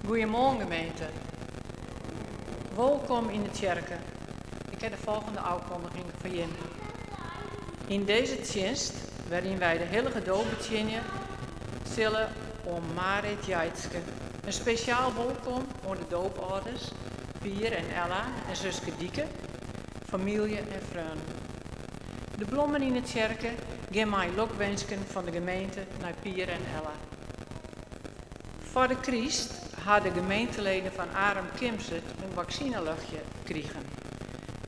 Goedemorgen gemeente. Welkom in de kerken. Ik heb de volgende aankondiging voor je. In deze dienst, waarin wij de heilige doop bedienen, zullen om Marit Jaitske een speciaal welkom aan de doopouders, Pier en Ella en zuske Dieke, familie en vrienden. De bloemen in de kerken gaan mij lokwensken van de gemeente naar Pier en Ella. Voor de Christ hadden de gemeenteleden van Aram Kimset een vaccineluchtje gekregen.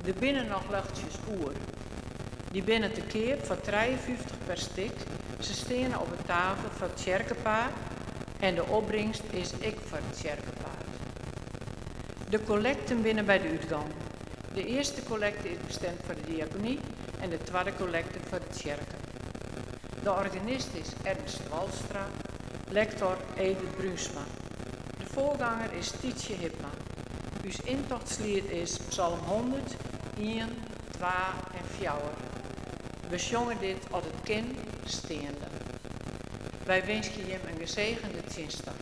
Er binnen nog luchtjes oer. Die binnen te keer voor 53 per stuk. Ze staan op een tafel voor het kerkenpaar en de opbrengst is ik voor het kerkenpaar. De collecten binnen bij de uitgang. De eerste collecte is bestemd voor de diaconie en de tweede collecte voor de kerken. De organist is Ernst Walstra, lector Edith Brunsma. De voorganger is Tietje Hipma. Uw intochtslied is Psalm 100, 1, 2 en 4. We zongen dit als het kind steende. Wij wensen je een gezegende dinsdag.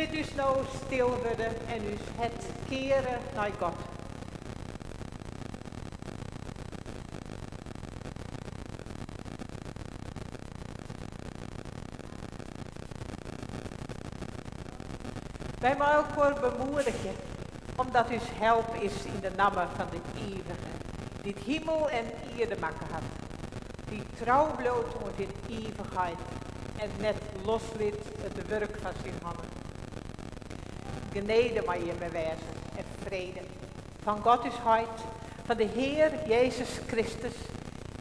Laat us nou stil worden en us het keren naar God. Wij mogen elkaar bemoedigen, omdat us help is in de naam van de Eeuwige, die het hemel en aarde maken had, die trouw bloot om in eeuwigheid en net losliet het werk van zijn handen. Genade mag je me wezen en vrede van God is huid, van de Heer Jezus Christus,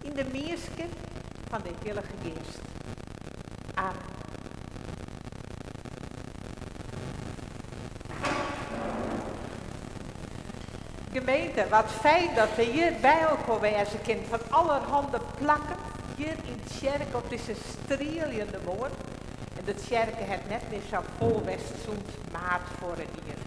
in de meeske van de Heilige Geest. Amen. gemeente, wat fijn dat we hier bij elkaar wezen kind van allerhande plakken. Hier in de kerk op deze strelende woord. En de kerk het net meer zo vol Westzoend maat voor het hier.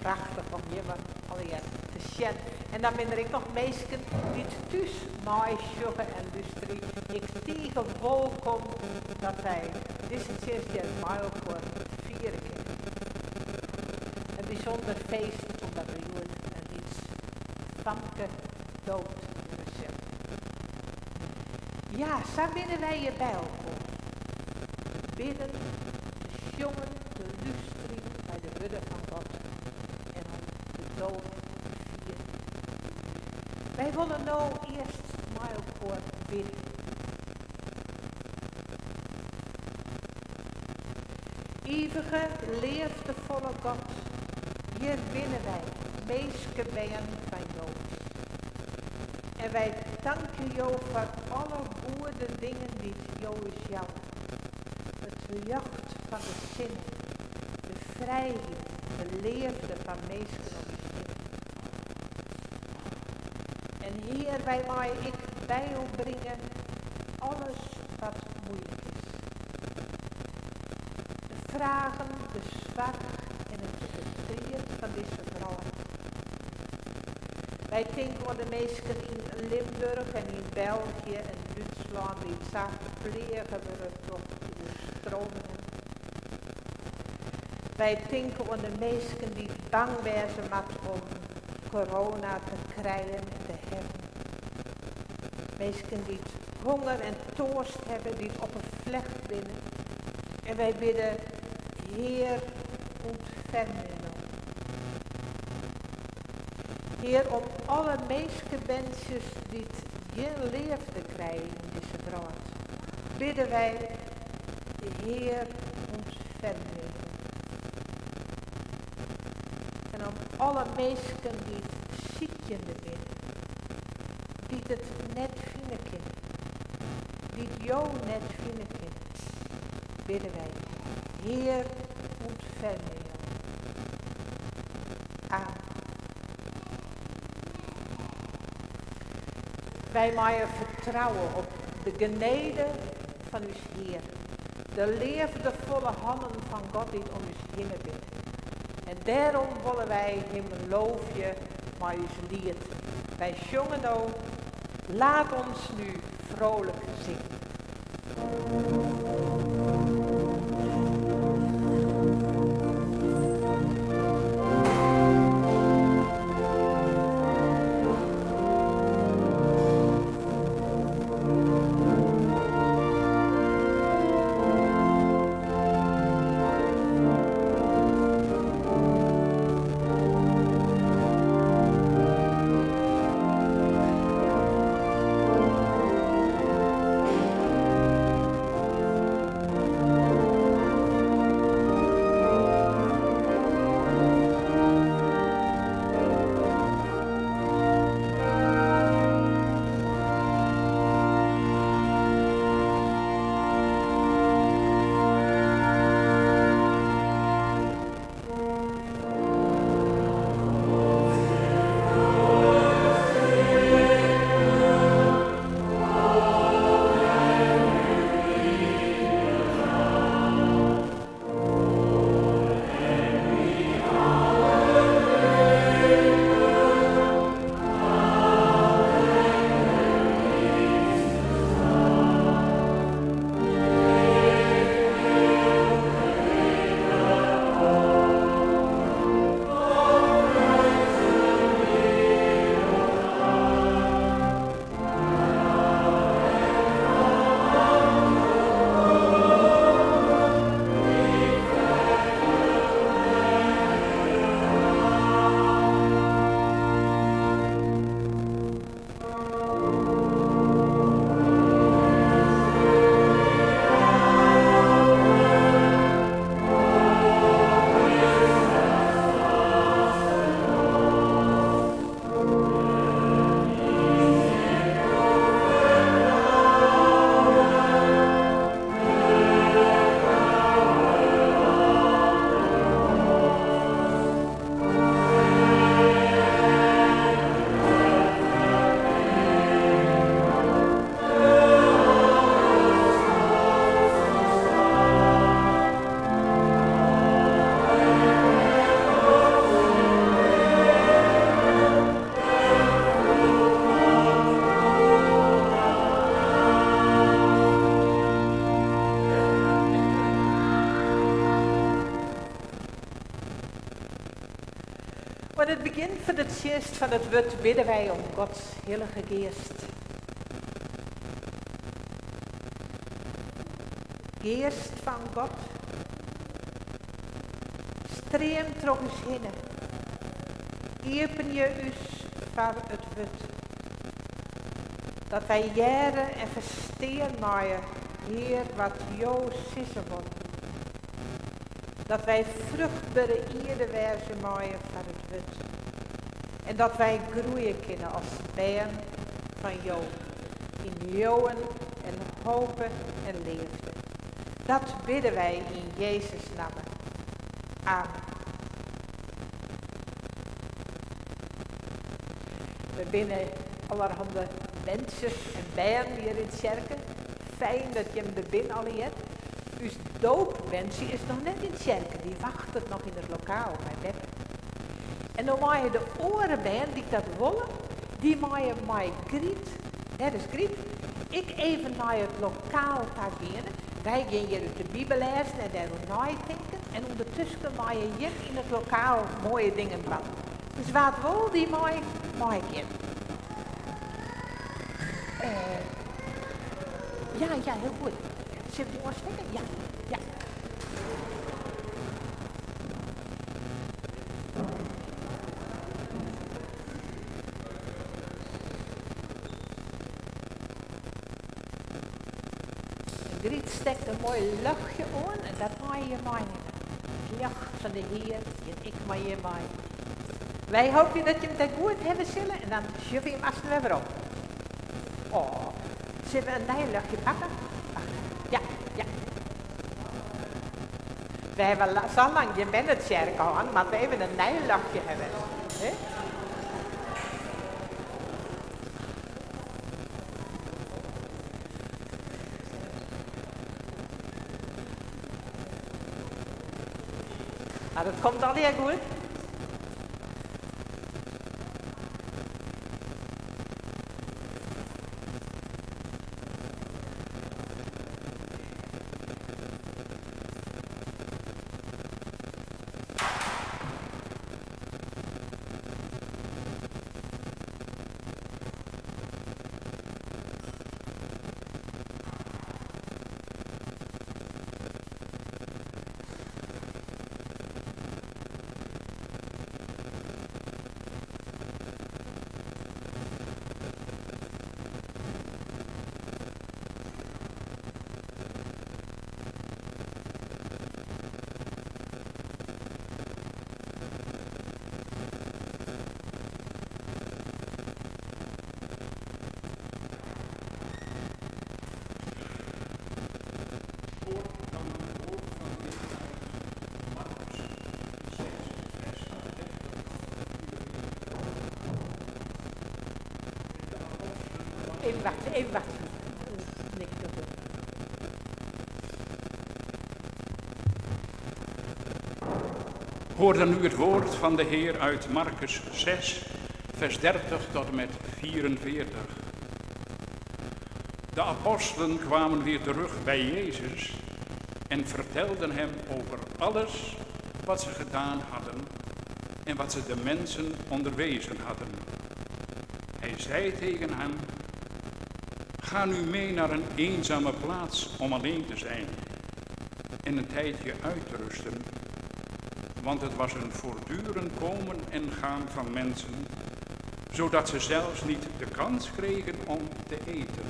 Prachtig om je alweer te zien. En dan ben er ik nog meesken die thuis mooi sjoggen en lusteren. Ik tegen welkom dat wij deze kerk hier bij elkaar vieren kunnen. Een bijzonder feest omdat we hier een iets Famke dood recent. Ja, zo binnen wij je bij elkaar. Bidden, te jongen, te lusteren bij de woorden van God en om de dood te vieren. Wij willen nou eerst maar elkaar bidden. Eeuwige, liefdevolle God, hier binnen wij, meeske bijen van jou. En wij danken jou voor alle goede dingen die jou is jou. Het jacht van de zinnen, de vrijheid, de leefde van meesten om je heen. En hier wij mij ik bij jou brengen alles wat moeilijk is. De vragen, de zwak en het verdriet van deze vrouwen. Wij denken aan de mensen in Limburg en in België en Duitsland die het zaak verplegen worden door de stromingen. Wij denken aan de mensen die bang wezen om corona te krijgen en te hebben. Mensen die honger en dorst hebben, die op een vlecht binnen. En wij bidden, Heer, ontfermen. Heer, om alle meestenwensjes die geen leefde krijgen in deze wereld, bidden wij, Heer, ontfermen. En om alle meesten die het ziekende bidden, die het net vinden kunnen, die het jou net vinden kunnen, bidden wij, Heer, ontfermen. Amen. Wij mogen vertrouwen op de genade van uw Heer. De liefdevolle handen van God die om ons heen bidden. En daarom willen wij hem loofje maar uw lied. Wij zongen nou, laat ons nu vrolijk zingen. begin van het dienst van het woord bidden wij om Gods Heilige Geest. Geest van God, streem door ons heen. Open je ons voor het woord. Dat wij jaren en verstaan maaien, Heer, wat jou sissen wordt. Dat wij vruchtbare ieder wijze maaien van het woord. En dat wij groeien kunnen als bijen van jou. In jouwen en hopen en liefde. Dat bidden wij in Jezus' naam. Amen. We binnen allerhande mensen en bijen hier in het kerken. Fijn dat je hem er binnen al hebt. Dus doopwensie is nog net in het kerken. Die wacht het nog in het lokaal bij Beppe. En dan mag je de oren bijen die dat willen. Die mag je mij griet. Dat is griet. Ik even naar het lokaal gaan binnen. Wij gaan hier uit de Bijbel lezen en daarover nadenken. En ondertussen mag je hier in het lokaal mooie dingen doen. Dus wat wil die mag ik in. Ja, heel goed. Zullen we die oorstekken? Ja. Griet steekt een mooi luchtje aan en dat mag je meenemen. Het licht van de Heer en ik mag je mee. Wij hopen dat je hem daar goed hebben zullen en dan schuiven je hem alsnog weer op. Oh, zullen we een nijluchtje pakken? Ja. We hebben zo lang je bent het kerk aan, maar we even een nijluchtje hebben. He? Maar dat komt al heel goed. Even wachten. Niks te doen. Hoor dan nu het woord van de Heer uit Marcus 6, vers 30 tot en met 44. De apostelen kwamen weer terug bij Jezus en vertelden hem over alles wat ze gedaan hadden en wat ze de mensen onderwezen hadden. Hij zei tegen hen: ga nu mee naar een eenzame plaats om alleen te zijn en een tijdje uit te rusten, want het was een voortdurend komen en gaan van mensen, zodat ze zelfs niet de kans kregen om te eten.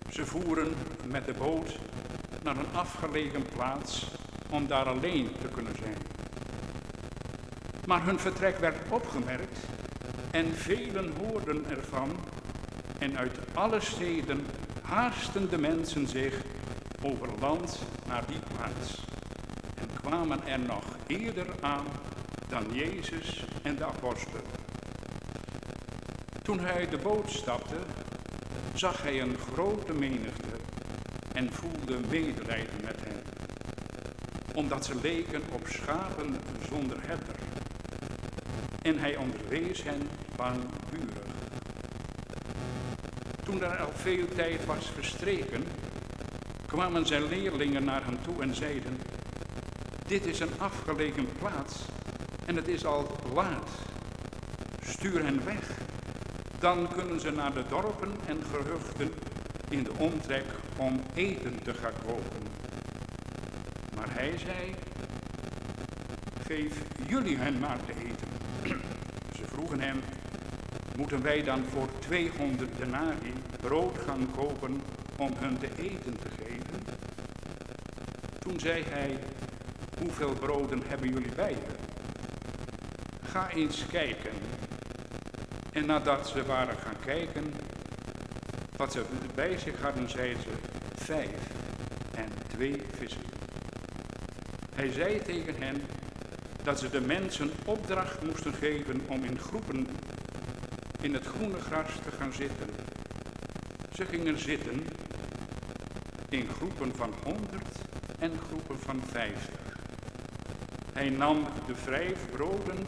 Ze voeren met de boot naar een afgelegen plaats om daar alleen te kunnen zijn. Maar hun vertrek werd opgemerkt en velen hoorden ervan. En uit alle steden haasten de mensen zich over land naar die plaats en kwamen er nog eerder aan dan Jezus en de apostelen. Toen hij uit de boot stapte, zag hij een grote menigte en voelde medelijden met hen, omdat ze leken op schapen zonder herder. En hij onderwees hen langdurig. Toen er al veel tijd was verstreken, kwamen zijn leerlingen naar hem toe en zeiden: dit is een afgelegen plaats en het is al laat. Stuur hen weg. Dan kunnen ze naar de dorpen en gehuchten in de omtrek om eten te gaan kopen. Maar hij zei, geef jullie hen maar te eten. Ze vroegen hem, moeten wij dan voor 200 denarii brood gaan kopen om hun te eten te geven? Toen zei hij, hoeveel broden hebben jullie bij je? Ga eens kijken. En nadat ze waren gaan kijken, wat ze bij zich hadden, zeiden ze 5 en 2 vissen. Hij zei tegen hen dat ze de mensen opdracht moesten geven om in groepen in het groene gras te gaan zitten. Ze gingen zitten in groepen van 100 en groepen van 50. Hij nam de 5 broden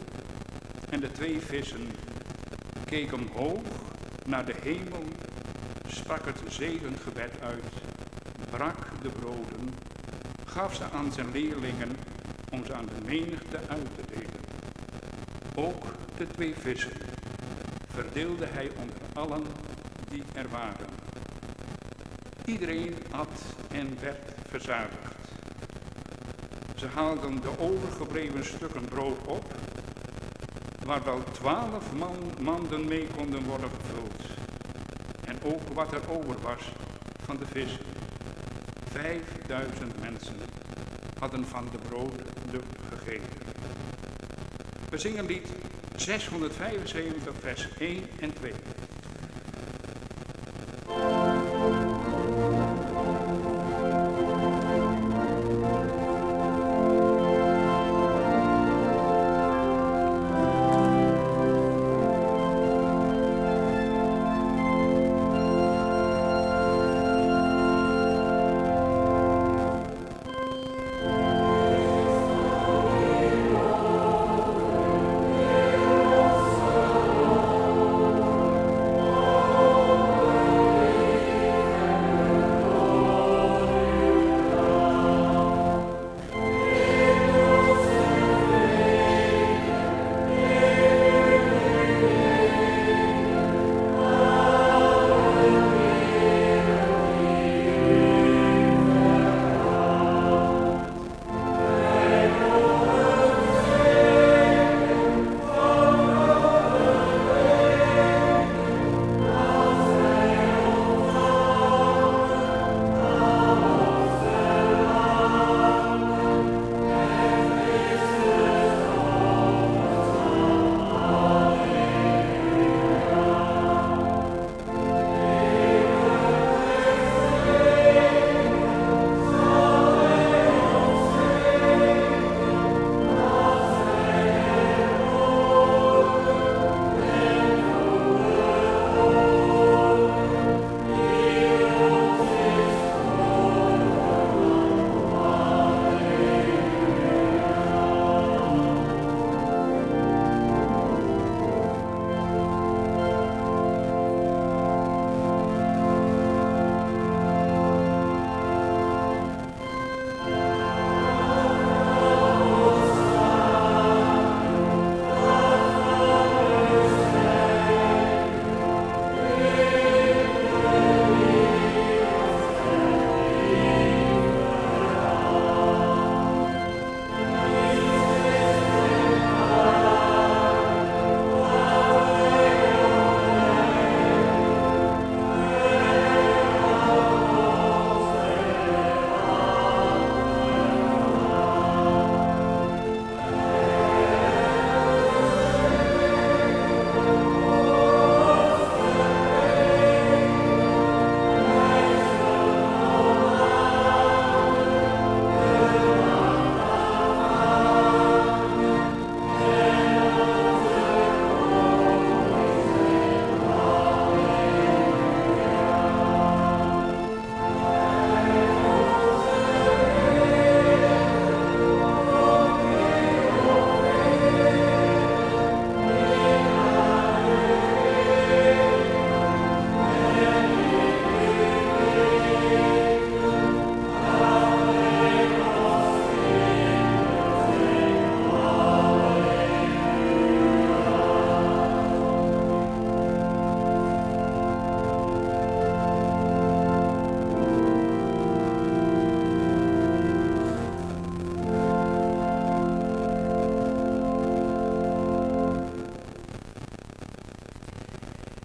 en de 2 vissen, keek omhoog naar de hemel, sprak het zegengebed uit, brak de broden, gaf ze aan zijn leerlingen om ze aan de menigte uit te delen. Ook de 2 vissen verdeelde hij onder allen die er waren. Iedereen at en werd verzadigd. Ze haalden de overgebleven stukken brood op, waar wel 12 manden mee konden worden gevuld. En ook wat er over was van de vissen. 5000 mensen hadden van de broden gegeten. We zingen lied 675, vers 1 en 2.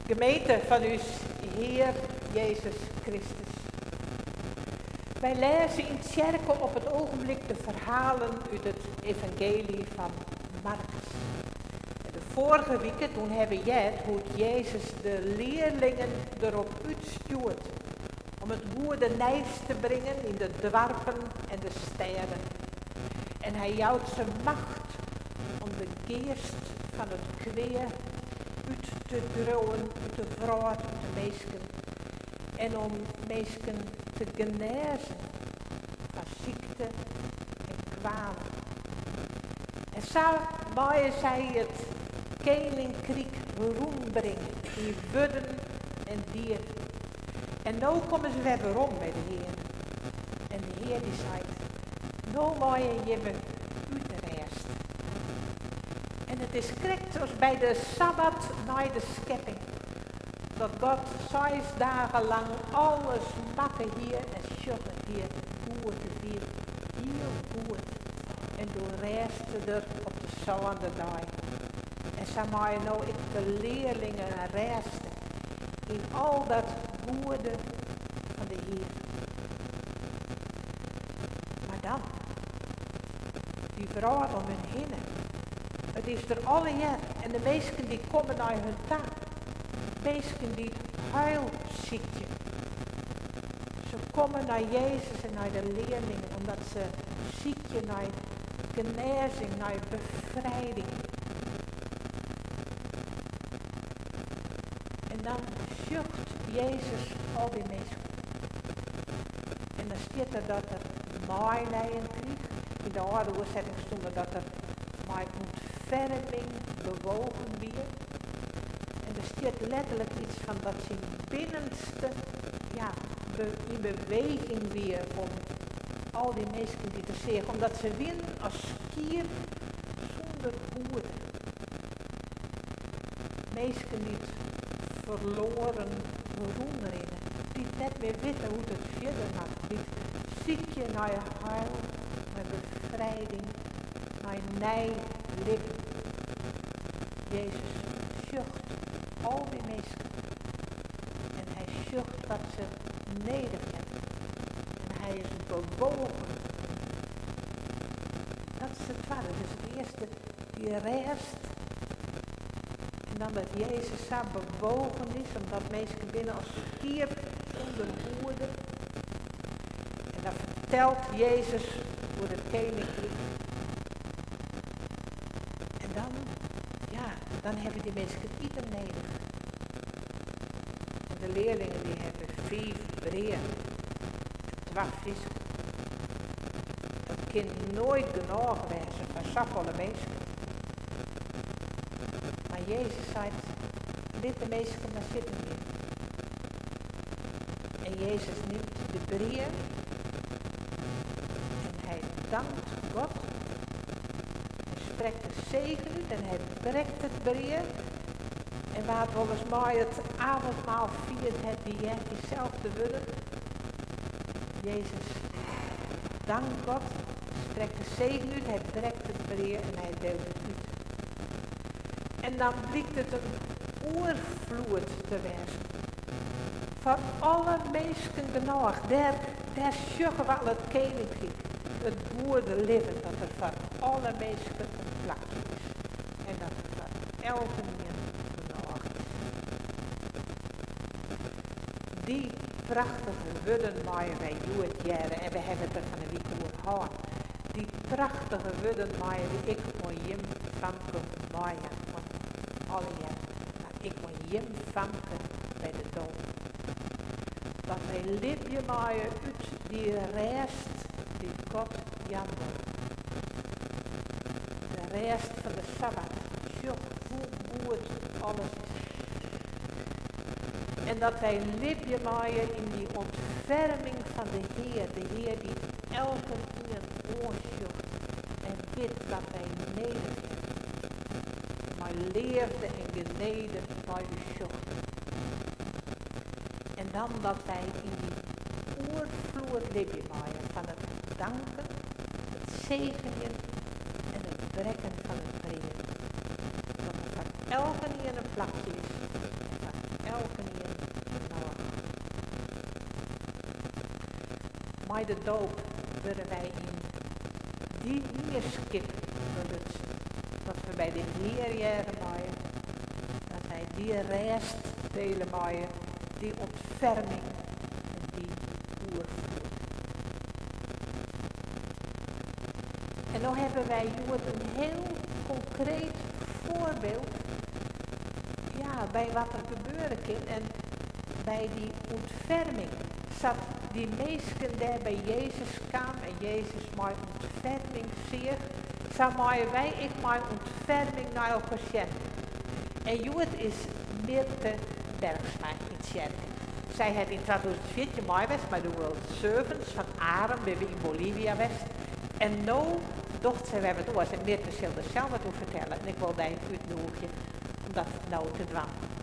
Gemeente van uw Heer Jezus Christus. Wij lezen in het kerken op het ogenblik de verhalen uit het evangelie van Marcus. En de vorige weken toen hebben we het hoe Jezus de leerlingen erop uitstuurt om het goede nieuws te brengen in de dorpen en de steden. En hij jouwt zijn macht om de geest van het kweer uit te druwen, uit de vrouw, uit de meesken. En om meesken te genezen van ziekte en kwalen. En zo mooi zij het koninkrijk roem brengen, die wudden en dieren. En nu komen ze weer rond bij de Heer. En de Heer die zei, nou mooi je me uit de rest. En het is correct zoals bij de Sabbat na de schepping. Dat God 6 dagen lang alles maken hier en sjokken hier goed te vier. Heel goed. En toen restte er op de zolder dag. En zo mag je nou ik de leerlingen resten in al dat goede van de Heer. Maar dan, die vrouw om hun heen. Het is er alle jaar en de meesten die komen naar hun taak. Meesten die huil ziekje. Ze komen naar Jezus en naar de leerlingen omdat ze ziekje naar genezing, naar bevrijding. En dan zucht Jezus al die mensen. En dan staat er dat er maaileien kreeg. In de oude oorzetting stond er dat er maar ontferming bewogen weer. En er staat letterlijk iets van dat zijn binnenste in beweging weer om al die mensen die te zeggen. Omdat ze winnen als skier zonder hoeden. Mensen niet verloren roemeren. Die net meer weten hoe het verder gaat. Die ziekje naar je heil, naar bevrijding, naar nij leven. Jezus zucht al die mensen. En hij zucht dat ze neder hebben. En hij is bewogen. Dat is het tweede. Dus het eerste, die rest. En dan dat Jezus zo bewogen is, omdat mensen binnen als stier zonder woorden. En dan vertelt Jezus hoe het koninkrijk. En dan hebben die mensen ieder nodig. En de leerlingen die hebben 5 breien, 12 vissen. Dat kan nooit genoeg wezen van zoveel mensen. Maar Jezus zei, dit de mensen maar zitten hier. En Jezus neemt de breien en hij dankt God. Hij spreekt de zegen uit en hij breekt het breien. En waar volgens mij het avondmaal viert het diezelfde willen. Jezus dankt God, spreekt de zegen uit, hij breekt het breien en hij deelt het uit. En dan blijkt het een oervloed te wezen. Voor alle mensen genoeg, daar zoeken we al het koninkrijk. Het goede leven dat er voor alle mensen een plekje is. En dat er voor elke mens genoeg is. Die prachtige wudden maaien wij het jaren en we hebben het er van een week over gehad. Die prachtige wudden maaien die ik van Jim Famke maaien. Alle jaren. Maar ik van Jim Famke bij de dood. Dat wij liefje maaien uit die rest die God jammer. De rest van de Sabbat. Zoek hoe goed alles is. En dat wij liefje maaien in die ontferming van de Heer die elke keer oorzoekt en dit dat wij neder maar leefde en geneden bij u zocht. En dan dat wij in die oervloed liefje maaien van het danken, het zegenen en het brekken van het breien. Dat er van elke keer een plakje is. met de doop worden wij in die neerskip belutst. Dat we bij de Heer jaren maaien. Dat wij die rest delen maaien. Die ontferming en die oervloed. En dan hebben wij een heel concreet voorbeeld. Ja, bij wat er gebeuren kan. En bij die ontferming zat die meesten daar bij Jezus kwam en Jezus maar ontferming zeer. Zo maaien wij ik maar ontferming naar elkaar zien. En Joet is Mirte Bergsma in Tjerk. Zij had in 2014 mij was bij de World Servants van Arem, waar we in Bolivia was. En nu dacht zij, we hebben het oors en Mirte zal er zelf wat over vertellen. En ik wil daar uitnodigen om dat nou te doen.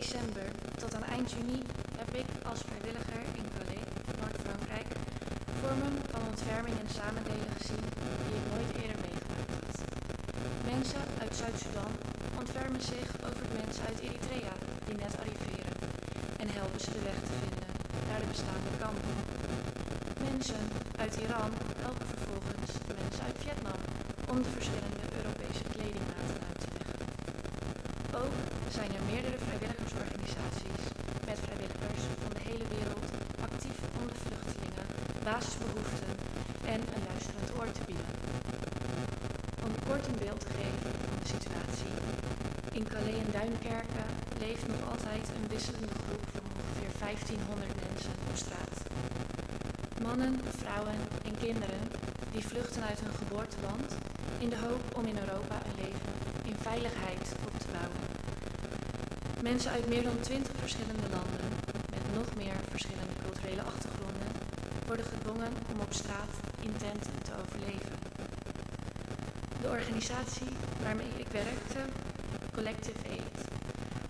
December tot aan eind juni heb ik als vrijwilliger in Calais, Noord-Frankrijk, vormen van ontferming en samendelen gezien die ik nooit eerder meegemaakt had. Mensen uit Zuid-Sudan ontfermen zich over de mensen uit Eritrea die net arriveren en helpen ze de weg te vinden naar de bestaande kampen. Mensen uit Iran helpen vervolgens de mensen uit Vietnam om de verschillende Europese kledingmaten uit te leggen. Ook zijn er meerdere vrijwilligersorganisaties met vrijwilligers van de hele wereld actief om de vluchtelingen basisbehoeften en een luisterend oor te bieden. Om kort een beeld te geven van de situatie. In Calais en Duinkerken leeft nog altijd een wisselende groep van ongeveer 1500 mensen op straat. Mannen, vrouwen en kinderen die vluchten uit hun geboorteland in de hoop om in Europa een leven in veiligheid op te bouwen. Mensen uit meer dan 20 verschillende landen, met nog meer verschillende culturele achtergronden, worden gedwongen om op straat in tenten te overleven. De organisatie waarmee ik werkte, Collective Aid,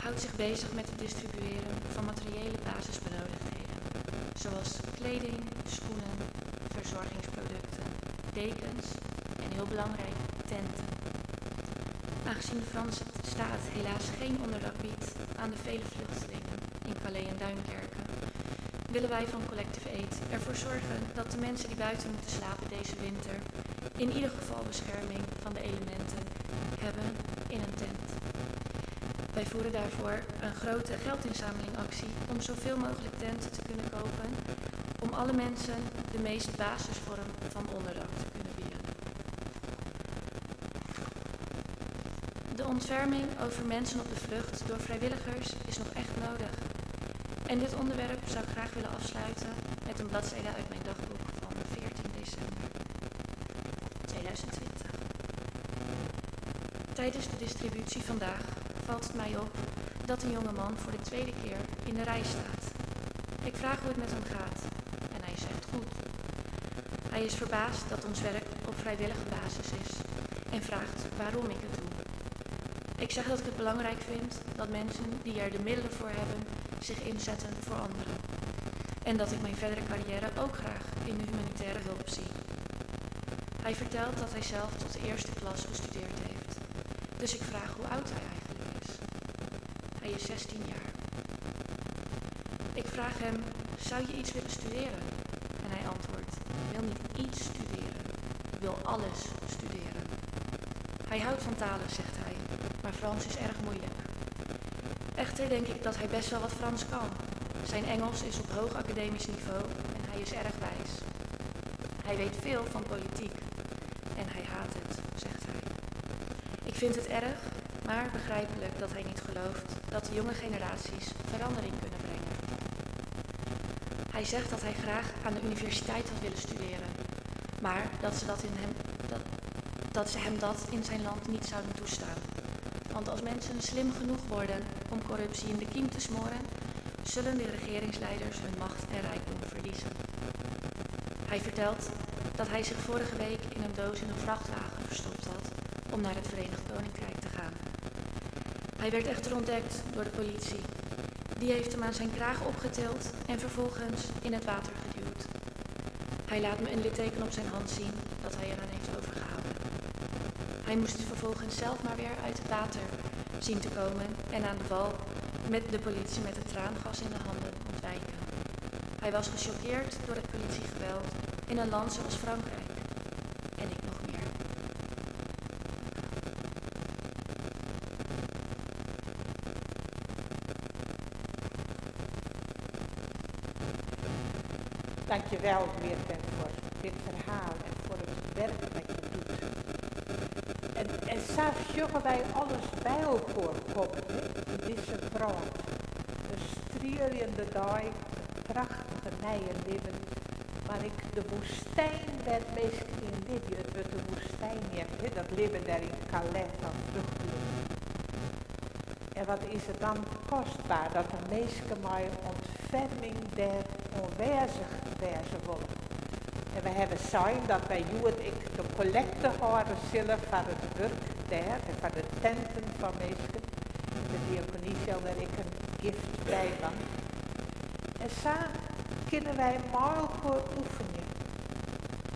houdt zich bezig met het distribueren van materiële basisbenodigdheden, zoals kleding, schoenen, verzorgingsproducten, dekens en heel belangrijk, tenten. Aangezien de Franse staat helaas geen onderdak biedt aan de vele vluchtelingen in Calais en Duinkerken, willen wij van Collective Aid ervoor zorgen dat de mensen die buiten moeten slapen deze winter in ieder geval bescherming van de elementen hebben in een tent. Wij voeren daarvoor een grote geldinzamelingactie om zoveel mogelijk tenten te kunnen kopen, om alle mensen de meest basisvorm van onderdak te kunnen bieden. De ontferming over mensen op de vlucht door vrijwilligers is nog echt nodig. En dit onderwerp zou ik graag willen afsluiten met een bladzijde uit mijn dagboek van 14 december 2020. Tijdens de distributie vandaag valt het mij op dat een jonge man voor de tweede keer in de rij staat. Ik vraag hoe het met hem gaat en hij zegt goed. Hij is verbaasd dat ons werk op vrijwillige basis is en vraagt waarom ik het doe. Ik zeg dat ik het belangrijk vind dat mensen die er de middelen voor hebben zich inzetten voor anderen. En dat ik mijn verdere carrière ook graag in de humanitaire hulp zie. Hij vertelt dat hij zelf tot de eerste klas gestudeerd heeft. Dus ik vraag hoe oud hij eigenlijk is. Hij is 16 jaar. Ik vraag hem, zou je iets willen studeren? En hij antwoordt, ik wil niet iets studeren, ik wil alles studeren. Hij houdt van talen, zegt hij, maar Frans is erg moeilijk. Echter denk ik dat hij best wel wat Frans kan. Zijn Engels is op hoog academisch niveau en hij is erg wijs. Hij weet veel van politiek en hij haat het, zegt hij. Ik vind het erg, maar begrijpelijk dat hij niet gelooft dat de jonge generaties verandering kunnen brengen. Hij zegt dat hij graag aan de universiteit had willen studeren, maar dat ze hem dat in zijn land niet zouden toestaan. Want als mensen slim genoeg worden om corruptie in de kiem te smoren, zullen de regeringsleiders hun macht en rijkdom verliezen. Hij vertelt dat hij zich vorige week in een doos in een vrachtwagen verstopt had om naar het Verenigd Koninkrijk te gaan. Hij werd echter ontdekt door de politie. Die heeft hem aan zijn kraag opgetild en vervolgens in het water geduwd. Hij laat me een litteken op zijn hand zien dat hij eraan heeft overgehouden. Hij moest vervolgens zelf maar weer uit het water zien te komen en aan de wal met de politie met het traangas in de handen ontwijken. Hij was gechoqueerd door het politiegeweld in een land zoals Frankrijk. En ik nog meer. Dankjewel, Meerten, voor dit verhaal en voor het werk dat je doet. En zelfs joggen wij alles bij elkaar komen, hè, in deze brand. Een strierende dag, een prachtige nieuwe leven. Maar ik de woestijn werd meestal in Libië, het wordt de woestijn hebt, hè, dat leven daar in Calais van vluchtelingen. En wat is het dan kostbaar dat de meesten maar ontferming der onwijzig wezen willen. En we hebben gezien dat wij Joet ik de collecte houden zullen van het werk daar en van de tenten van meesten. De diaconie zal daar ik een gift bij van. En zo kunnen wij elkaar oefenen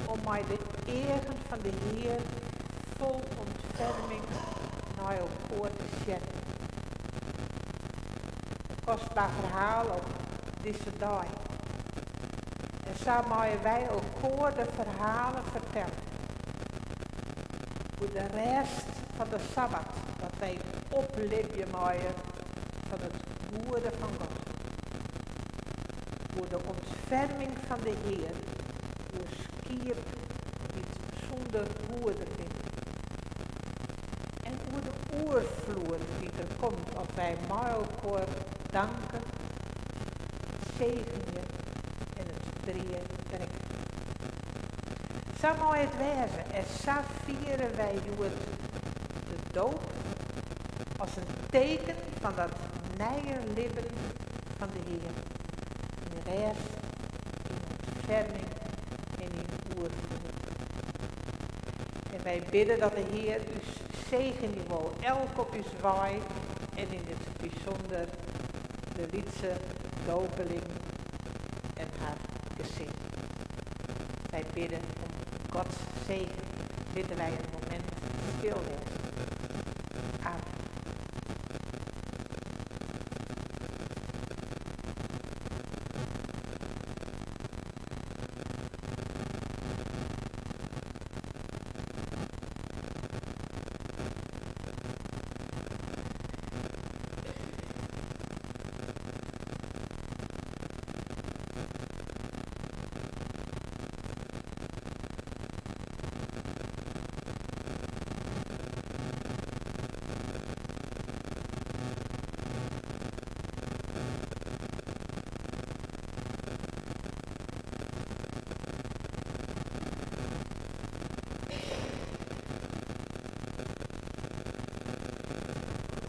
om mij de eren van de Heer vol ontferming naar elkaar te zetten. Een kostbaar verhaal op deze dag. En zo mogen wij elkaar de verhalen vertellen. Hoe de rest van de Sabbat, dat wij opleven mogen van het woorden van God. Hoe de ontferming van de Heer, hoe skiep niet zonder woorden bent. En hoe de oorvloer die er komt als wij maar elkaar danken, zegenen en het drieën brengen. Zo moet het wezen en zo vieren wij de doop als een teken van dat nieuwe leven van de Heer. In rest, in ontferming en in oorvloer. En wij bidden dat de Heer u zegenen wil, elk op uw zwaai en in het bijzonder de Lietse dopeling en haar gezin. Wij bidden om Gods zegen. Bidden wij een moment stil werden. Amen.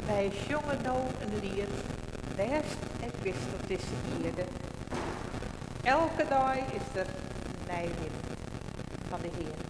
Wij zongen nou een lied, West en wisselt tussen ierde. Elke dag is er een nijwin van de Heer.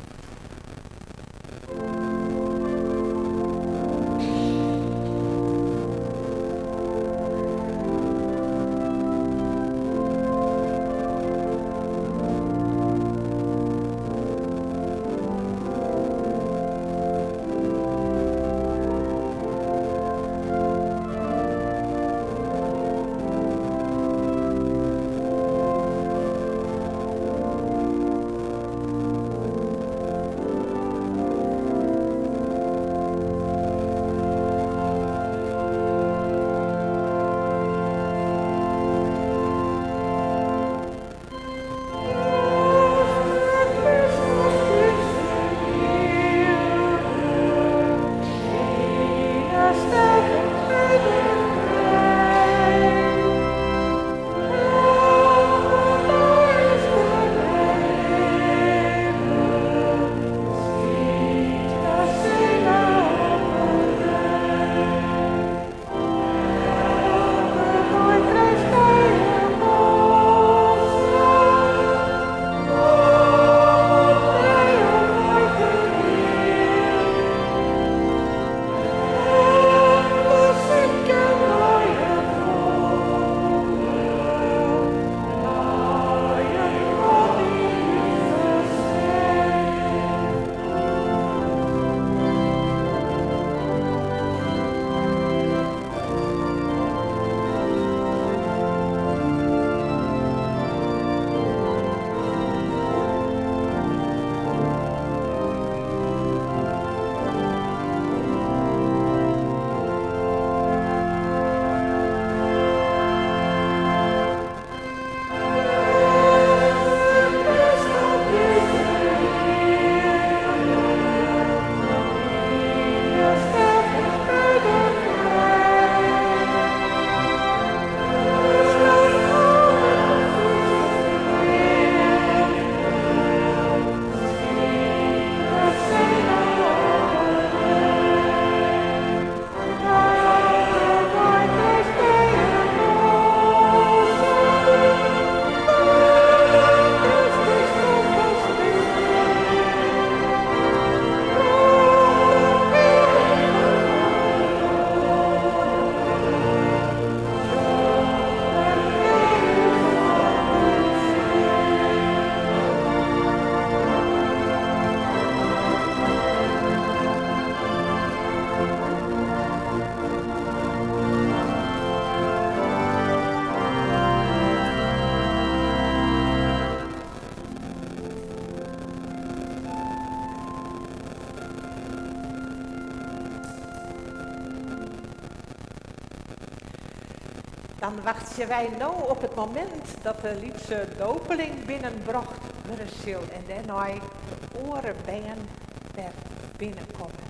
Dan wachten wij nou op het moment dat de lietse dopeling binnenbracht worden zal en daarna de orenbeen weer binnenkomen.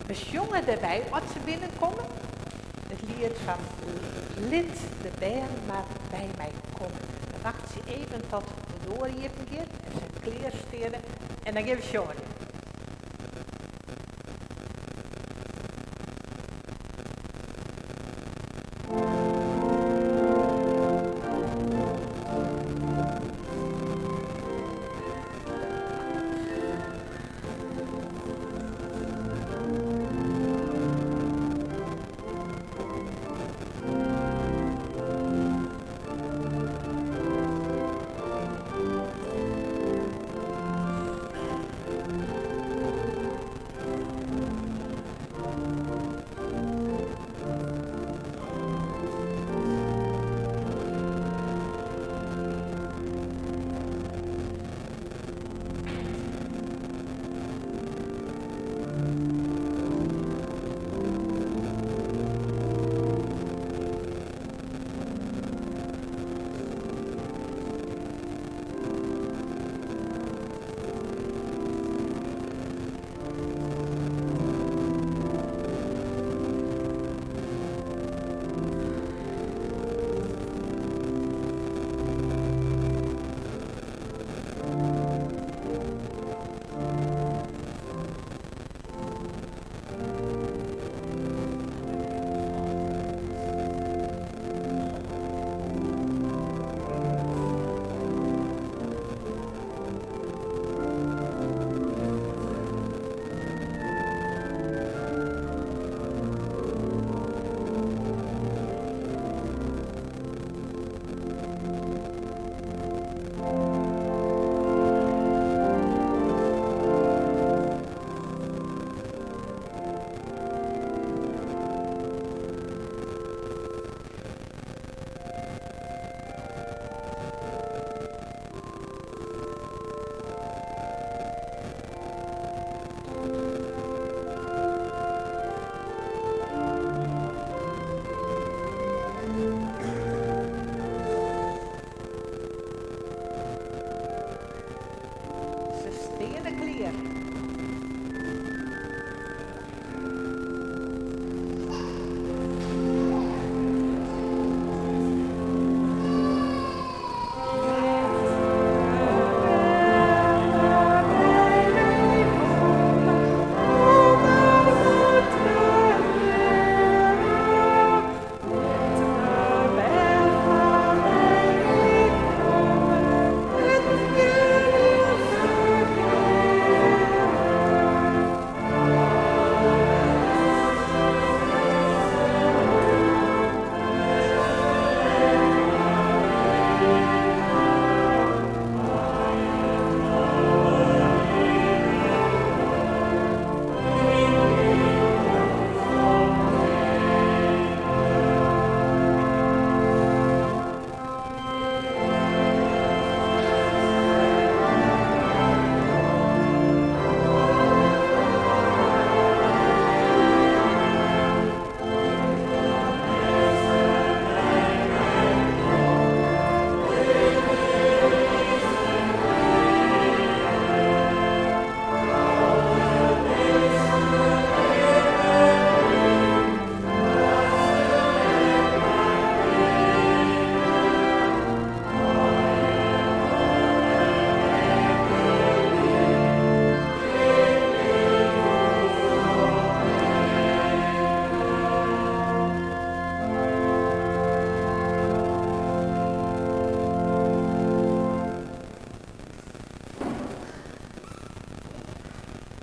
We zongen daarbij als ze binnenkomen het lied van Lid de been maar bij mij komen. Dan wacht ze even tot de doorjepen keer en zijn kleer stelen en dan gaan we zongen.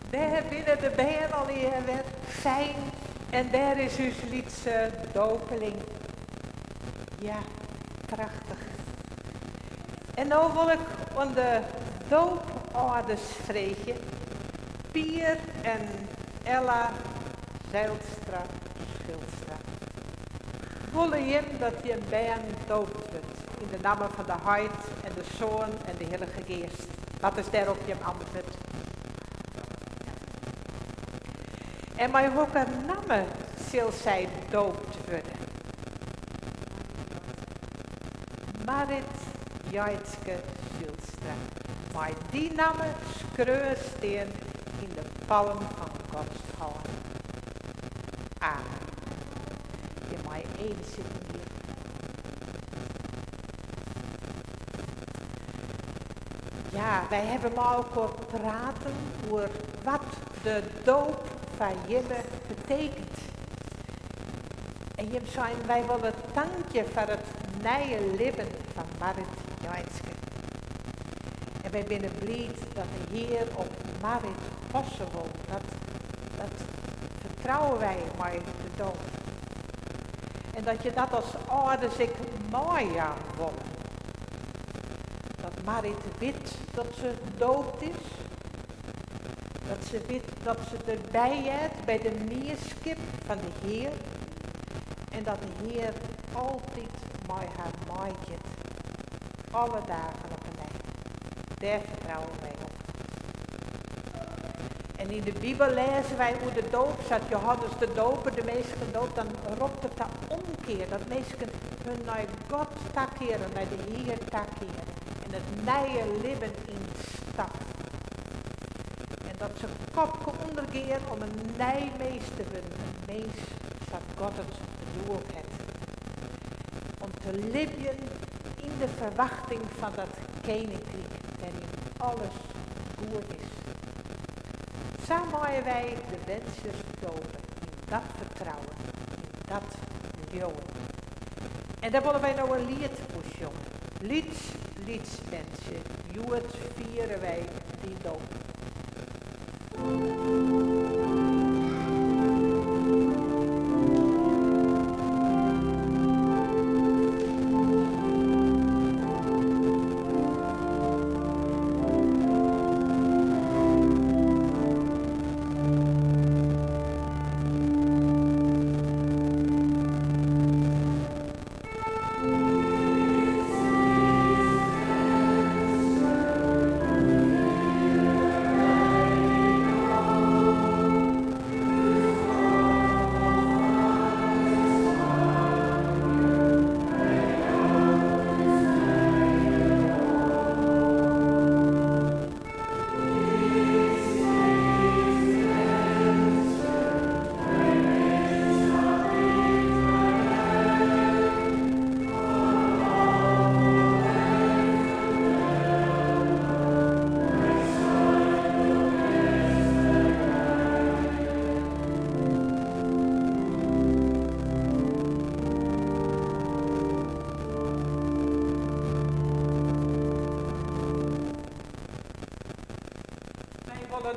Daar binnen de been alweer werd fijn. En daar is dus lietse dopeling. Ja, prachtig. En nou wil ik aan de dooporders vregen. Pier en Ella Zijlstra Schilstra. Willen je dat je een been doopt wordt? In de naam van de Heid en de Zoon en de Heilige Geest. Wat is daar op je antwoord? En maar welke namen zal zij doopt worden? Marit Jaitske Zielstra. Maar die namen skreeuwsteen in de palm van Gods hand. Amen. Je mag even zitten hier. Ja, wij hebben maar ook praten over wat de doop van Jemme betekent. En je zei, wij willen dankje voor het nieuwe leven van Marit Jaitske. En wij zijn blij dat de Heer op Marit passen wil. Dat vertrouwen wij maar de doop. En dat je dat als ouders ik mooi aan willen. Dat Marit weet dat ze dood is. Dat ze weet dat ze erbij is bij de neerskip van de Heer. En dat de Heer altijd met haar maaitje. Alle dagen op een lijn. Daar vertrouwen wij op. En in de Bijbel lezen wij hoe de doop zat. Johannes de doper, de meesten doop, dan roept het de omkeer. Dat meesten hun naar God takeren, naar de Heer takeren. En het nieuwe leven instapt. En dat ze kopje ondergeven om een nieuw mees te vinden. Een mees dat God het bedoeld heeft. Om te leven in de verwachting van dat koninkrijk waarin alles goed is. Zo mogen wij de wensjes dopen in dat vertrouwen, in dat leven. En daar willen wij nou een lied voor zongen. Lieds mensen, Joet vieren wij die doop.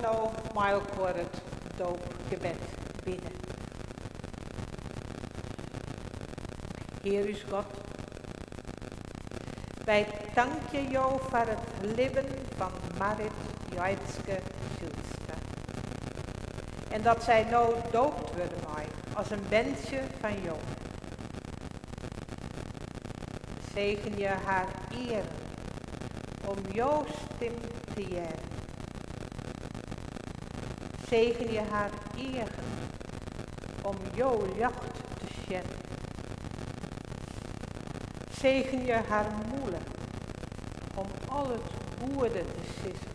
Nou, maar ook voor het doopgebed bidden. Heer is God, wij danken jou voor het leven van Marit Jaitske Zielstra. En dat zij nou doopt worden mij als een wensje van jou. Zegen je haar eren om jouw stem te jaren. Zegen je haar egen om jouw jacht te schijnen. Zegen je haar moeder om al het goede te sissen.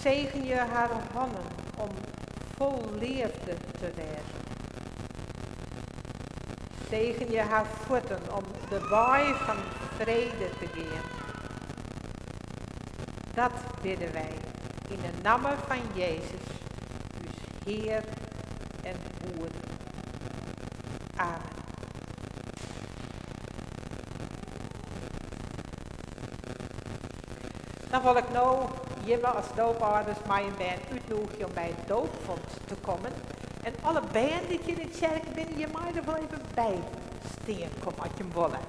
Zegen je haar handen om vol liefde te wezen. Zegen je haar voeten om de waai van vrede te gaan. Dat bidden wij. In de naam van Jezus, uw Heer en Boer. Amen. Dan wil ik nou jullie als doopouders mij een band uitnodigen om bij het doopvond te komen. En alle banden die in het kerk binnen, je mag er wel even bij staan, kom als je hem willen.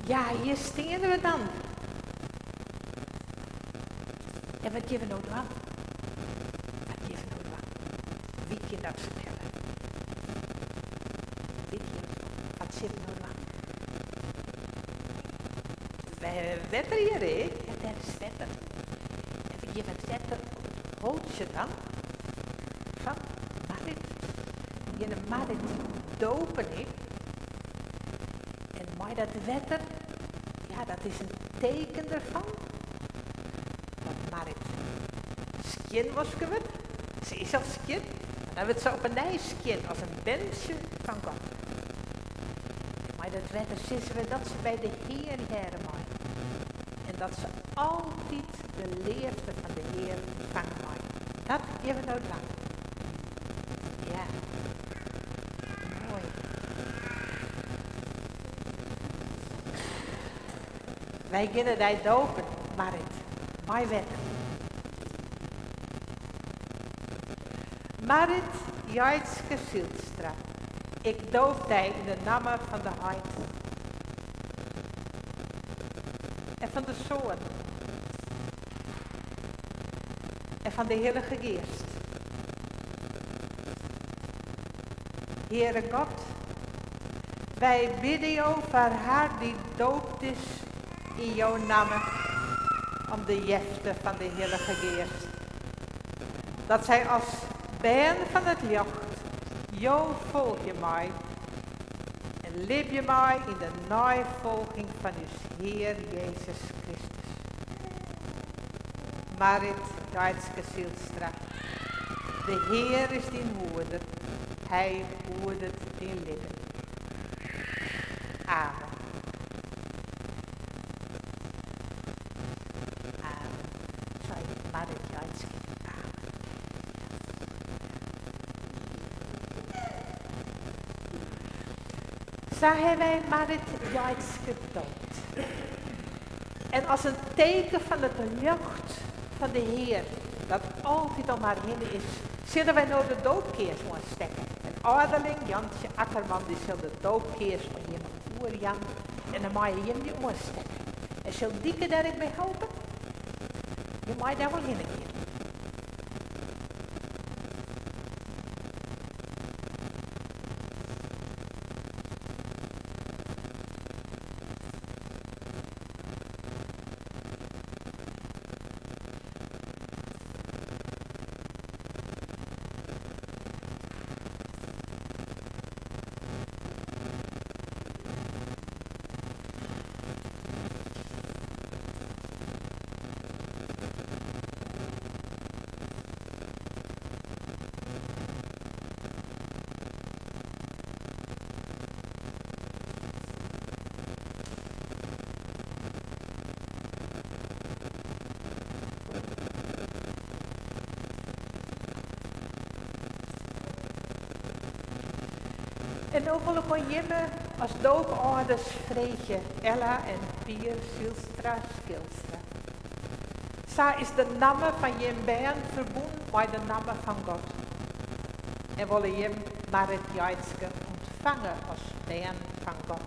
Ja, hier staan we dan. En wat je we nou doen? Wat je we nou doen? Wie kan dat vertellen? Weet je wat zit nou doen? We wetter hier, hè? Ja, dat is wetter. En weet je wat wetter houdt je dan? Van Marit. Je een Marit dopen, hè? En maar dat wetter, ja, dat is een teken ervan. Want Marit, skin was gewet. Ze is al skin. Dan wordt ze op een skin als een mensje van God. Maar dat wetter zien we dat ze bij de Heer heren maken. En dat ze altijd de leerste van de Heer vangen maken. Dat hebben we nou lang. Ja. Mooi. Wij kunnen die dopen, Marit. Mijn wetter. Marit Jaitske Zielstra. Ik doof die in de naam van de Heid. En van de Zoon. En van de Heilige Geest. Heere God, wij bidden jou voor haar die doopt is in jouw naam. Om de jefte van de Heilige Geest. Dat zij als ben van het licht, jou volg je mij. En leef je mij in de navolging van uw Heer Jezus Christus. Marit Jaitske Zielstra. De Heer is die hoeder. Hij hoedert die leven. Amen. Amen. Zij Marit Jaitske. Amen. Zo hebben wij Marit Jaitske dood. En als een teken van het licht van de Heer, dat altijd om haar heen is, zullen wij nou de doopkeers ontstekken. En ouderling Jantje Akkerman, die zal de doopkeers van je voer Jan, en dan mag je hem die ontstekken. En zal Dieke daar bij helpen? Je mag daar wel heen keer. En ook wil ik aan Jimme als doopouders Vreetje, Ella en Pier Zielstra Skilstra. Zo is de naam van Jim Ben verbonden met de naam van God. En willen Jim Marit Jaitske ontvangen als Ben van God.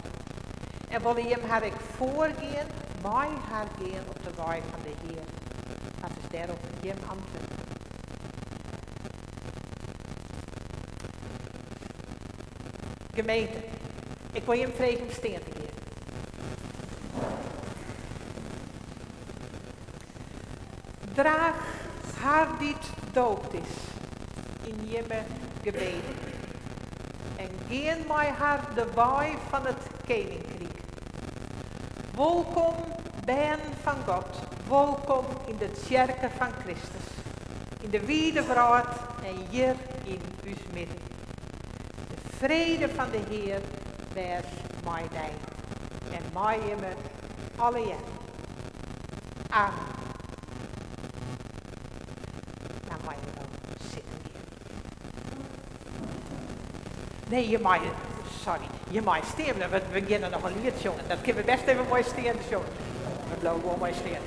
En willen Jim haar ik voorgaan, mij haar gaan op de weg van de Heer. Dat is daarop Jim antwoord. Gemeente, ik wil je hem vragen om steen te geven. Draag haar die doopt is in je gebeden. En geen mij haar de waai van het koninkrijk. Welkom, ben van God. Welkom in de kerken van Christus. In de wiedebraad en hier in uw midden. Vrede van de Heer, wees mij dij. En mij immer alle jaren. Amen. Nou mag je wel zitten hier. Nee, je mag, sorry, je mag stemmen. We beginnen nog een lied jongen. Dat kunnen we best even mooi stemmen jongen. We blijven gewoon mooi stemmen.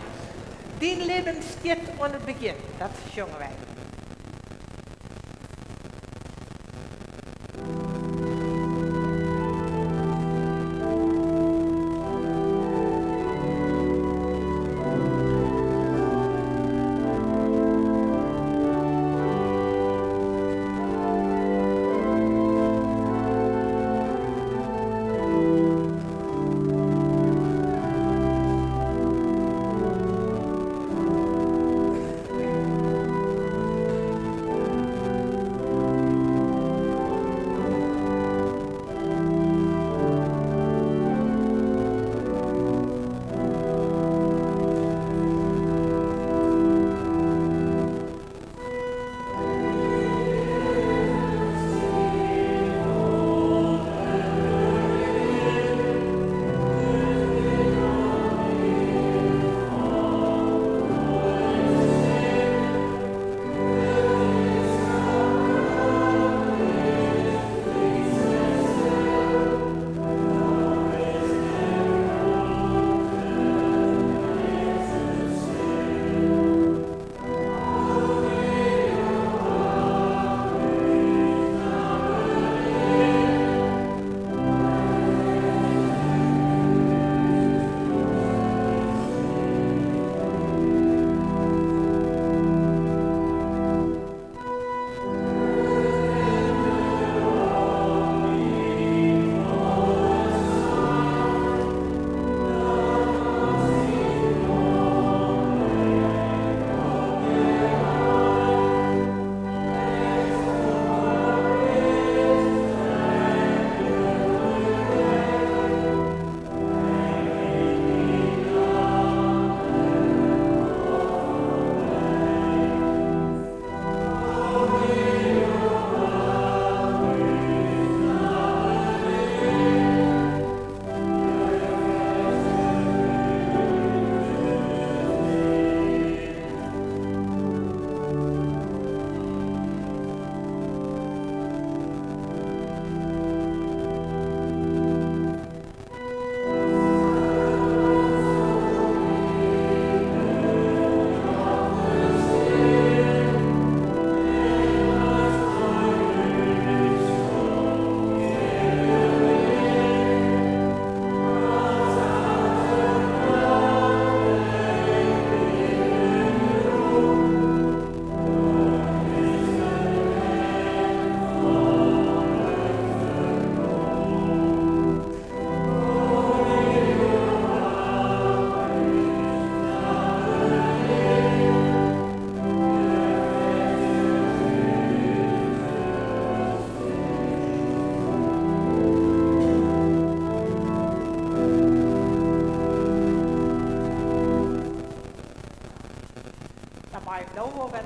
Die leven stiet aan het begin. Dat zongen wij.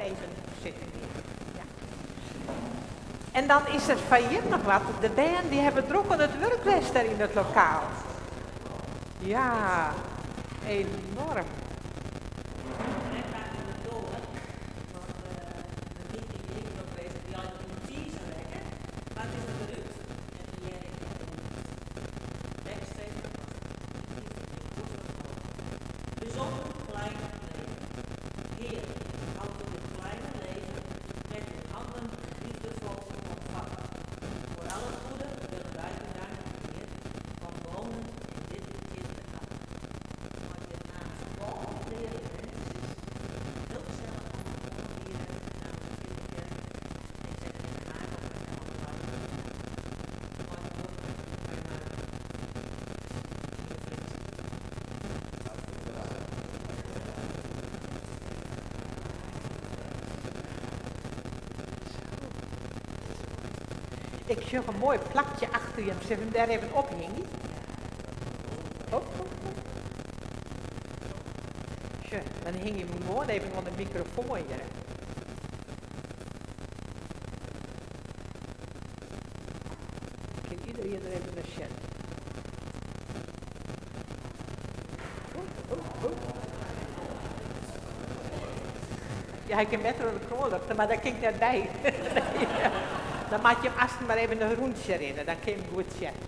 even zitten hier. Ja. En dan is er van je nog wat. De band die hebben druk aan het werkles daar in het lokaal. Ja, enorm. Bijzonder klein leven. Heer, houd op het kleine leven met uw handen liefdevol ontvangen. Voor al het goede willen wij u danken, Heer, van wonen in dit kinderhart. Want je naam gewoon leren mensen is heel gezellig om hier namens kinderkerk. En ik zeg het in haar op met allemaal. Want ook bij mij. Ik zag een mooi plakje achter je. Zullen we hem daar even ophangen? Oh. Zo, dan hing je hem gewoon even aan de microfoon hier. Kan iedereen er even naar zetten? Oh. Ja, ik kan met door de kroonluchten, maar daar kan ik net bij. Ja. Dan maak je hem alsjeblieft maar even een rondje rennen, dan kun je hem goed zetten.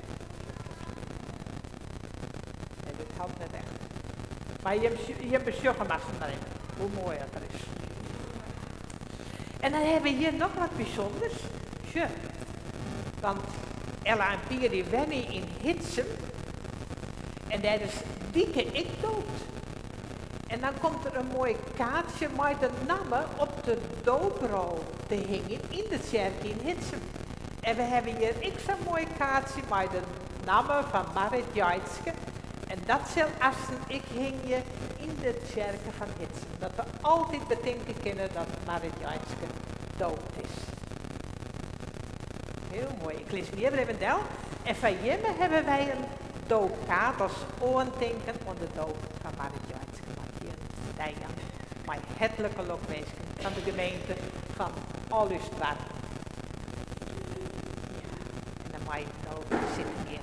Nee, dit helpt net echt. Maar je besjocht hem alsjeblieft maar even, hoe mooi dat is. En dan hebben we hier nog wat bijzonders. Tje, want Ella en Pier die wennen in Hitsem. En daar is Dieke ik dood. En dan komt er een mooi kaartje met de namen op de dooprol te hingen in de kerk in Hitsem. En we hebben hier ook zo'n mooi kaartje met de namen van Marit Jaitske. En dat zal assen ik hing je in de kerken van Hitsem. Dat we altijd bedenken kunnen dat Marit Jaitske dood is. Heel mooi. Ik lees niet even wel. En van Jimme hebben wij een doopkaart als oordenken aan de doop van Marit Jaitske. Dijan, mijn hartelijke lokwezen van de gemeente van Alustwaard. Ja, en dan mag je nou zitten hier.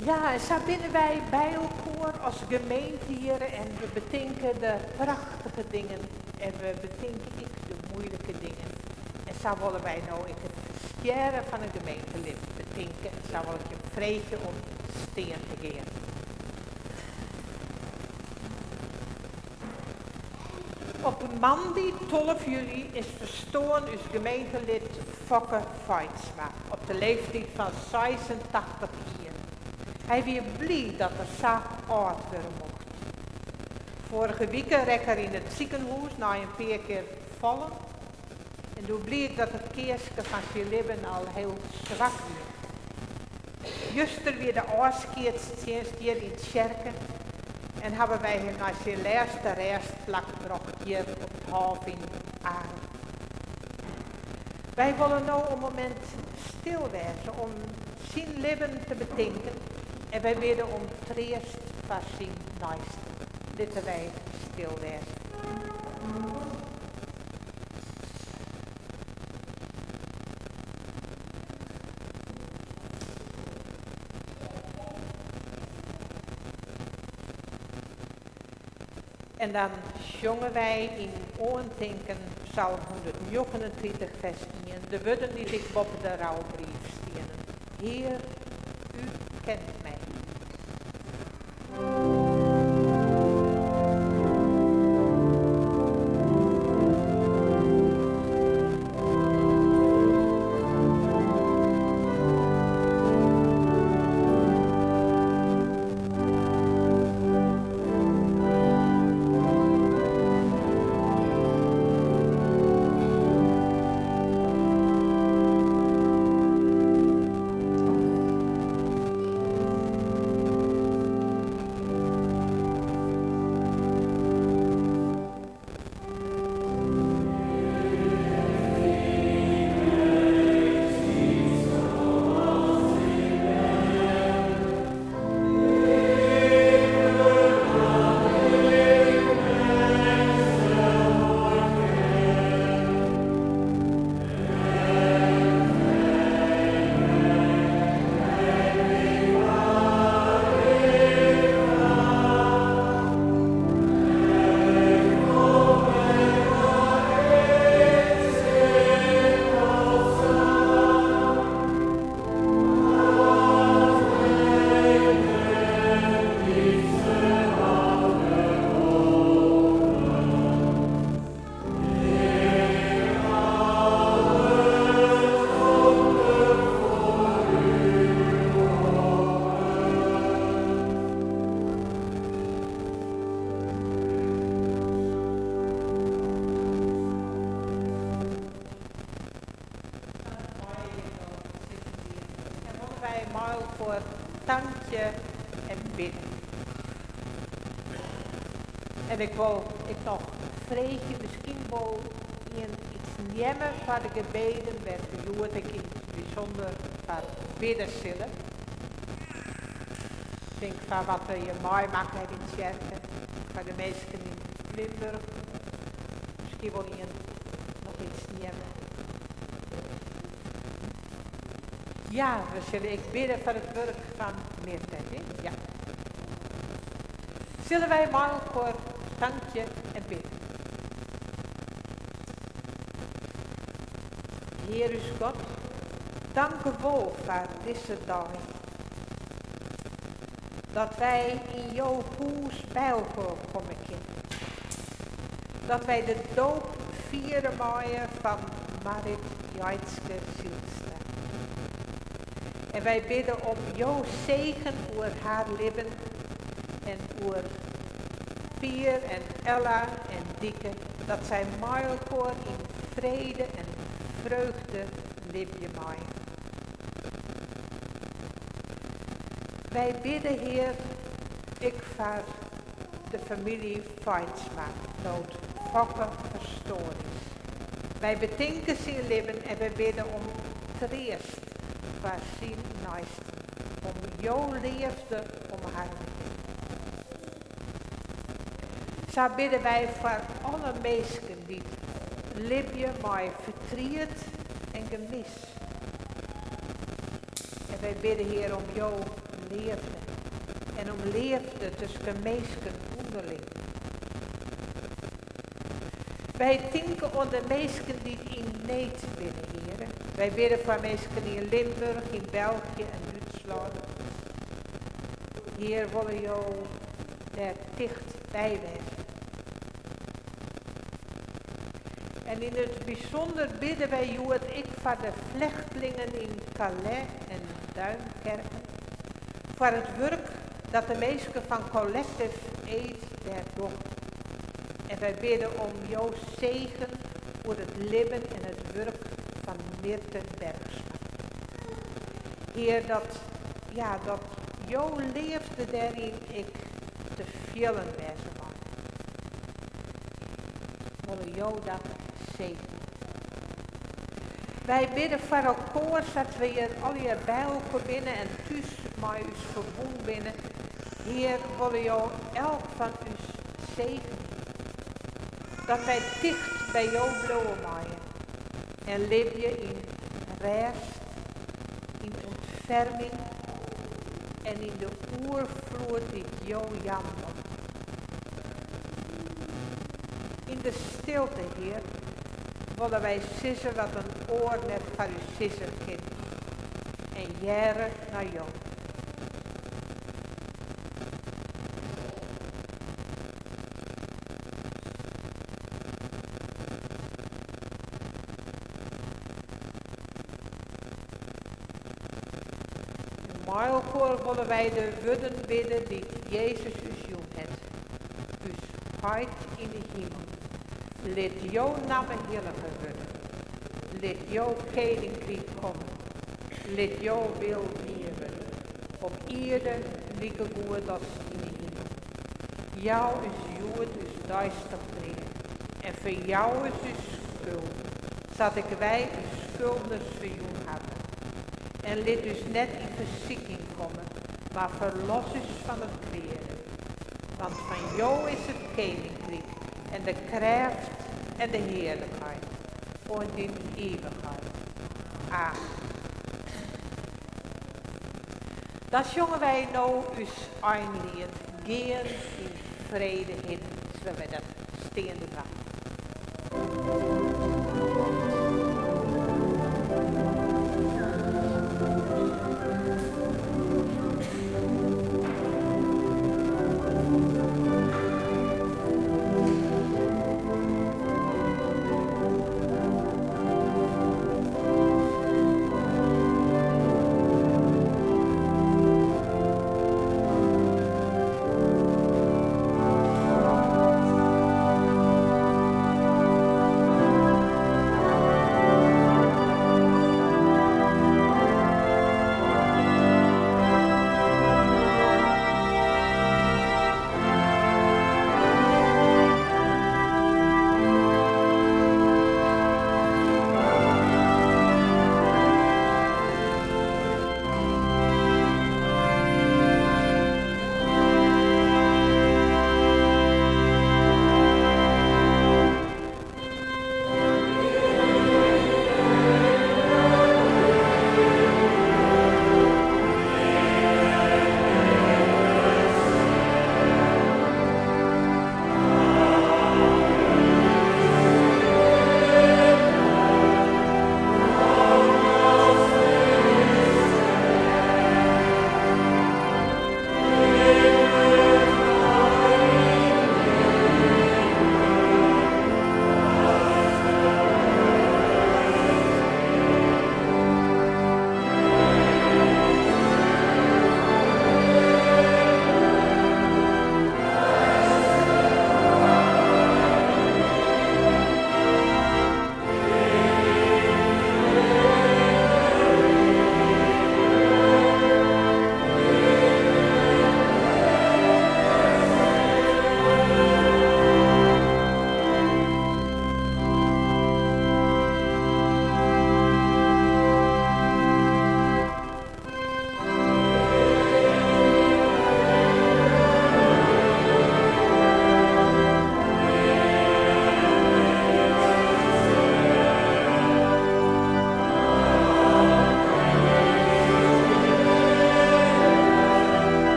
Ja, en zo binnen wij bij elkaar als gemeente hier en we bedenken de prachtige dingen en we bedenken de moeilijke dingen. En zo willen wij nou in het versterren van een gemeentelid bedenken en zo wil ik je vreten om steen te gaan. Op maandag 12 juli is verstoorn uw gemeentelid Fokke Feitsma op de leeftijd van 86 jaar. Hij weer blij dat er zo oud worden mocht. Vorige week reed er in het ziekenhuis na een paar keer vallen. En toen bleek dat het keersje van zijn leven al heel zwak was. Juster weer de afscheidsdienst hier in het kerken. En hebben wij hem naar zijn laatste restplek gebracht hier op het half in Aarde. Wij willen nou een moment stil wezen om zijn leven te bedenken. En wij bidden om troost van zijn naasten. Laten wij stil wezen. En dan zongen wij in oordenken Psalm 139 vers 1. De woorden die ik op de rouwbrief stenen. Heer, u kent mij. mij voor dankje en bidden. En ik nog vreetje misschien wel in iets nemen van de gebeden, waar verjoerd ik in het bijzonder van bidden zullen. Ik denk van wat we je mooi maken in het kerken, van de mensen in Limburg, misschien wel in nog iets nemen. Ja, we zullen ik bidden voor het werk van Meerten. Ja. Zullen wij maar voor dankje en bidden. Heer is God, dank u wel voor deze dag. Dat wij in jouw huis bij elkaar komen kunnen. Dat wij de doop vieren mooien van Marit Jaitske Zielstra. En wij bidden om jouw zegen over haar leven en over Pier en Ella en Dieke, dat zij met elkaar in vrede en vreugde leven maaien. Wij bidden, Heer, ik voor de familie Feitsma, dood Fokke verstoord is. Wij bedenken zijn leven en wij bidden om troost voor zijn naasten, om jouw liefde om haar heen. Zo bidden wij voor alle mensen die leven met verdriet en gemis. En wij bidden, Heer, om jouw liefde en om liefde tussen mensen onderling. Wij denken aan de mensen die in nood bidden, Heer. Wij bidden voor mensen in Limburg, in België en Duitsland. Heer, willen jou daar dicht bij wezen. En in het bijzonder bidden wij jou ik voor de vluchtelingen in Calais en Duinkerken. Voor het werk dat de mensen van Collective Aid daar doen. En wij bidden om jouw zegen voor het leven en het werk van Meerten Bergsma. Heer, dat jouw liefde daarin ik te vielen wezen mag. Willen jou dat zegen. Wij bidden voor elkaar dat we hier al hier bij elkaar binnen en thuis met ons verbonden binnen. Heer, willen jou elk van ons zegen. Dat wij dicht bij jou blijven maaien. En leven in rust, in ontferming en in de oervloed die jou jammer. In de stilte, Heer, willen wij sissen wat een oor net van u sissen kind. En jaren naar jou. Maar elkaar willen wij de woorden bidden die Jezus us jong heeft. Dus heid in de hemel. Laat jouw naam heiliger worden. Laat jouw koninkrijk komen. Laat jouw wil worden. Op ieder lieke goed als in de hemel. Jou is jood, dus duister brengen. En voor jou is uw schuld. Zodat wij uw schulders verjoen hebben. En laat dus net in verzikking komen, maar verlos ons van het kwade. Want van jou is het koninkrijk en de kracht en de heerlijkheid en in eeuwigheid. Amen. Dan zongen wij nou ons einlied, Geen in vrede in, zullen wij dat steende gaan.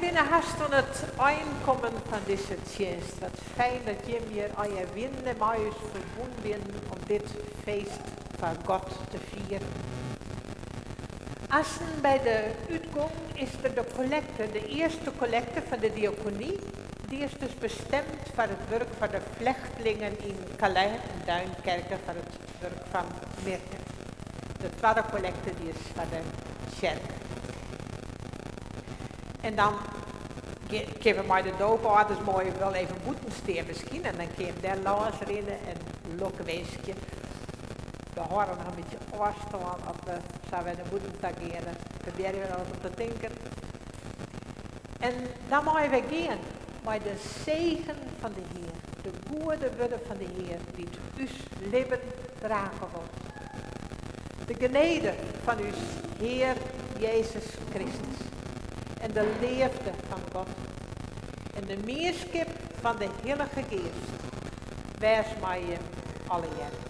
Wij binnen haast aan het aankomen van deze dienst. Wat fijn dat je weer al je winnen met ons verbonden bent om dit feest van God te vieren. Als bij de uitgang is er de collecte, de eerste collecte van de diaconie. Die is dus bestemd voor het werk van de vluchtelingen in Calais en Duinkerken voor het werk van Mirke. De tweede collecte die is voor de kerk. En dan kunnen we de doopouders mooi wel even boeten steken misschien. En dan kun je daar langs rennen en lokweesje. We horen nog een beetje afstaan als we zouden de boeten tageren. Proberen we nog te denken. En dan mogen we gaan met de zegen van de Heer. De goede woorden van de Heer die uw leven dragen wordt. De genade van uw Heer Jezus Christus. En de liefde van God. En de meerskip van de Heilige Geest. Wees mij alle jaren.